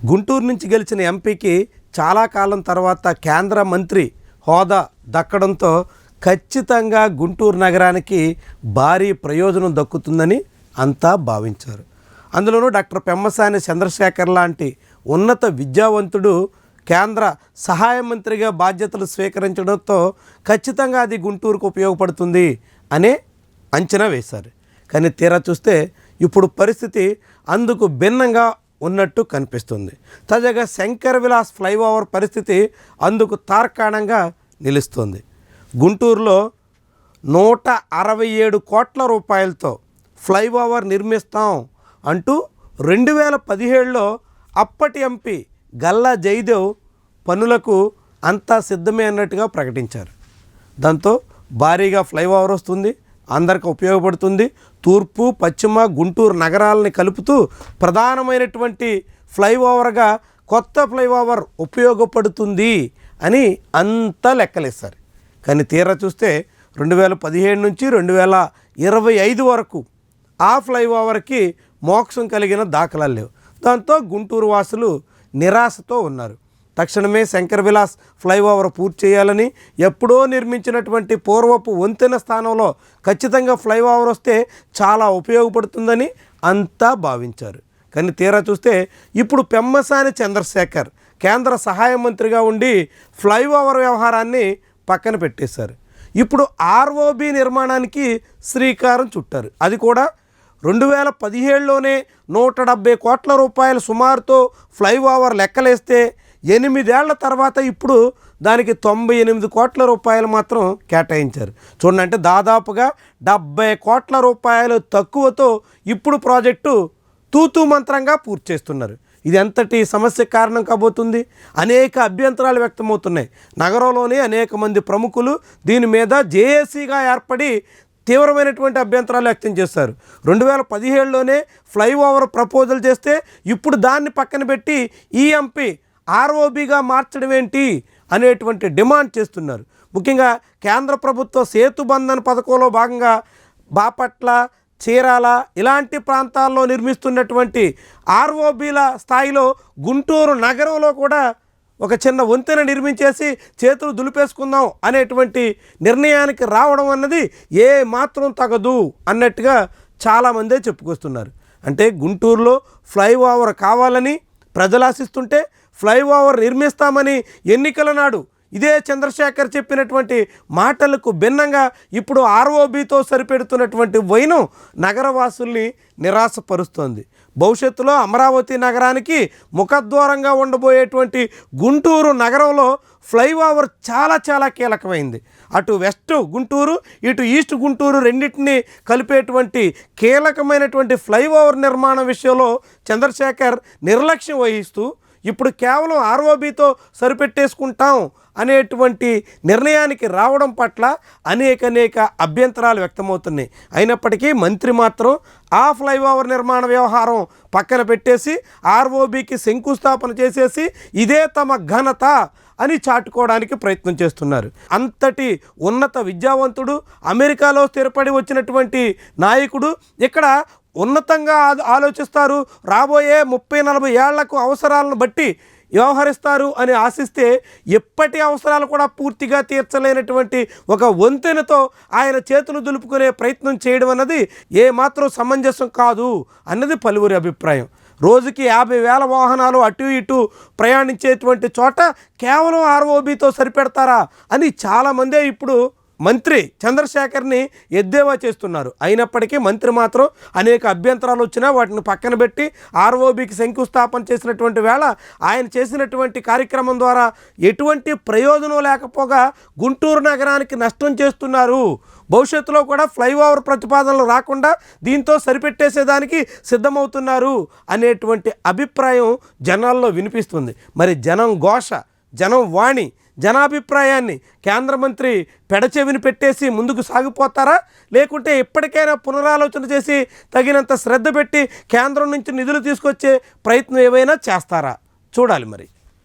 గుంటూరు నుంచి గెలిచిన ఎంపీకి చాలా కాలం తర్వాత కేంద్ర మంత్రి హోదా దక్కడంతో ఖచ్చితంగా గుంటూరు నగరానికి భారీ ప్రయోజనం దక్కుతుందని అంతా భావించారు. అందులోనూ డాక్టర్ పెమ్మసాని చంద్రశేఖర్ లాంటి ఉన్నత విద్యావంతుడు కేంద్ర సహాయ మంత్రిగా బాధ్యతలు స్వీకరించడంతో ఖచ్చితంగా అది గుంటూరుకు ఉపయోగపడుతుంది అనే అంచనా వేశారు. కానీ తీరా చూస్తే ఇప్పుడు పరిస్థితి అందుకు భిన్నంగా ఉన్నట్టు కనిపిస్తుంది. తాజాగా శంకర్ విలాస్ ఫ్లైఓవర్ పరిస్థితి అందుకు తార్కాణంగా నిలుస్తుంది. గుంటూరులో 167 కోట్ల రూపాయలతో ఫ్లైఓవర్ నిర్మిస్తాం అంటూ 2017లో అప్పటి ఎంపీ గల్లా జయదేవ్ పనులకు అంతా సిద్ధమే అన్నట్టుగా ప్రకటించారు. దాంతో భారీగా ఫ్లైఓవర్ వస్తుంది, అందరికి ఉపయోగపడుతుంది. తూర్పు పశ్చిమ గుంటూరు నగరాలని కలుపుతూ ప్రధానమైనటువంటి ఫ్లైఓవర్గా కొత్త ఫ్లైఓవర్ ఉపయోగపడుతుంది అని అంతా లెక్కలేస్తారు. కానీ తీరా చూస్తే 2017 నుంచి 2025 వరకు ఆ ఫ్లైఓవర్కి మోక్షం కలిగిన దాఖలాలు లేవు. దాంతో గుంటూరు వాసులు నిరాశతో ఉన్నారు. తక్షణమే శంకర్ విలాస్ ఫ్లైఓవర్ పూర్తి చేయాలని, ఎప్పుడో నిర్మించినటువంటి పూర్వపు వంతెన స్థానంలో ఖచ్చితంగా ఫ్లైఓవర్ వస్తే చాలా ఉపయోగపడుతుందని అంతా భావించారు. కానీ తీరా చూస్తే ఇప్పుడు పెమ్మసాని చంద్రశేఖర్ కేంద్ర సహాయ మంత్రిగా ఉండి ఫ్లైఓవర్ వ్యవహారాన్ని పక్కన పెట్టేశారు. ఇప్పుడు ఆర్ఓబి నిర్మాణానికి శ్రీకారం చుట్టారు. అది కూడా 2017లోనే 170 కోట్ల రూపాయలు సుమారుతో ఫ్లైఓవర్ లెక్కలేస్తే 8 ఏళ్ల తర్వాత ఇప్పుడు దానికి 98 కోట్ల రూపాయలు మాత్రం కేటాయించారు. చూడండి, అంటే దాదాపుగా 70 కోట్ల రూపాయలు తక్కువతో ఇప్పుడు ప్రాజెక్టు తూతూ మంత్రంగా పూర్తి చేస్తున్నారు. ఇది ఎంతటి సమస్య కారణం కాబోతుంది? అనేక అభ్యంతరాలు వ్యక్తమవుతున్నాయి. నగరంలోని అనేక మంది ప్రముఖులు దీని మీద జేఏసీగా ఏర్పడి తీవ్రమైనటువంటి అభ్యంతరాలు వ్యక్తం చేస్తారు. 2017లోనే ఫ్లైఓవర్ ప్రపోజల్ చేస్తే ఇప్పుడు దాన్ని పక్కన పెట్టి ఈ ఎంపీ ఆర్ఓబిగా మార్చడం ఏంటి అనేటువంటి డిమాండ్ చేస్తున్నారు. ముఖ్యంగా కేంద్ర ప్రభుత్వ సేతుబంధన్ పథకంలో భాగంగా బాపట్ల, చీరాల ఇలాంటి ప్రాంతాల్లో నిర్మిస్తున్నటువంటి ఆర్ఓబిల స్థాయిలో గుంటూరు నగరంలో కూడా ఒక చిన్న వంతెన నిర్మించేసి చేతులు దులిపేసుకుందాం అనేటువంటి నిర్ణయానికి రావడం అన్నది ఏ మాత్రం తగదు అన్నట్టుగా చాలామందే చెప్పుకొస్తున్నారు. అంటే గుంటూరులో ఫ్లైఓవర్ కావాలని ప్రజలు ఆశిస్తుంటే ఫ్లైఓవర్ నిర్మిస్తామని ఎన్నికల నాడు ఇదే చంద్రశేఖర్ చెప్పినటువంటి మాటలకు భిన్నంగా ఇప్పుడు ఆర్ఓబితో సరిపెడుతున్నటువంటి వైనం నగరవాసుల్ని నిరాశపరుస్తోంది. భవిష్యత్తులో అమరావతి నగరానికి ముఖద్వారంగా ఉండబోయేటువంటి గుంటూరు నగరంలో ఫ్లైఓవర్ చాలా చాలా కీలకమైంది. అటు వెస్ట్ గుంటూరు, ఇటు ఈస్ట్ గుంటూరు రెండింటినీ కలిపేటువంటి కీలకమైనటువంటి ఫ్లైఓవర్ నిర్మాణం విషయంలో చంద్రశేఖర్ నిర్లక్ష్యం వహిస్తూ ఇప్పుడు కేవలం ఆర్ఓబితో సరిపెట్టేసుకుంటాం అనేటువంటి నిర్ణయానికి రావడం పట్ల అనేక అభ్యంతరాలు వ్యక్తమవుతున్నాయి. అయినప్పటికీ మంత్రి మాత్రం ఆ ఫ్లైఓవర్ నిర్మాణ వ్యవహారం పక్కన పెట్టేసి ఆర్ఓబికి శంకుస్థాపన చేసేసి ఇదే తమ ఘనత అని చాటుకోవడానికి ప్రయత్నం చేస్తున్నారు. అంతటి ఉన్నత విద్యావంతుడు, అమెరికాలో స్థిరపడి వచ్చినటువంటి నాయకుడు ఇక్కడ ఉన్నతంగా ఆలోచిస్తారు, రాబోయే 30-40 ఏళ్లకు అవసరాలను బట్టి వ్యవహరిస్తారు అని ఆశిస్తే ఎప్పటి అవసరాలు కూడా పూర్తిగా తీర్చలేనటువంటి ఒక వంతెనతో ఆయన చేతులు దులుపుకునే ప్రయత్నం చేయడం అన్నది ఏమాత్రం సమంజసం కాదు అన్నది పలువురి అభిప్రాయం. రోజుకి 50,000 వాహనాలు అటు ఇటు ప్రయాణించేటువంటి చోట కేవలం ఆర్ఓబితో సరిపెడతారా అని చాలామందే ఇప్పుడు మంత్రి చంద్రశేఖర్ని ఎద్దేవా చేస్తున్నారు. అయినప్పటికీ మంత్రి మాత్రం అనేక అభ్యంతరాలు వచ్చినా వాటిని పక్కన పెట్టి ఆర్ఓబికి శంకుస్థాపన చేసినటువంటి వేళ ఆయన చేసినటువంటి కార్యక్రమం ద్వారా ఎటువంటి ప్రయోజనం లేకపోగా గుంటూరు నగరానికి నష్టం చేస్తున్నారు. భవిష్యత్తులో కూడా ఫ్లైఓవర్ ప్రతిపాదనలు రాకుండా దీంతో సరిపెట్టేసేదానికి సిద్ధమవుతున్నారు అనేటువంటి అభిప్రాయం జనాల్లో వినిపిస్తుంది. మరి జనం ఘోష, జనం వాణి, జనాభిప్రాయాన్ని కేంద్ర మంత్రి పెడచెవిని పెట్టేసి ముందుకు సాగిపోతారా, లేకుంటే ఎప్పటికైనా పునరాలోచన చేసి తగినంత శ్రద్ధ పెట్టి కేంద్రం నుంచి నిధులు తీసుకొచ్చే ప్రయత్నం ఏవైనా చేస్తారా? చూడాలి మరి.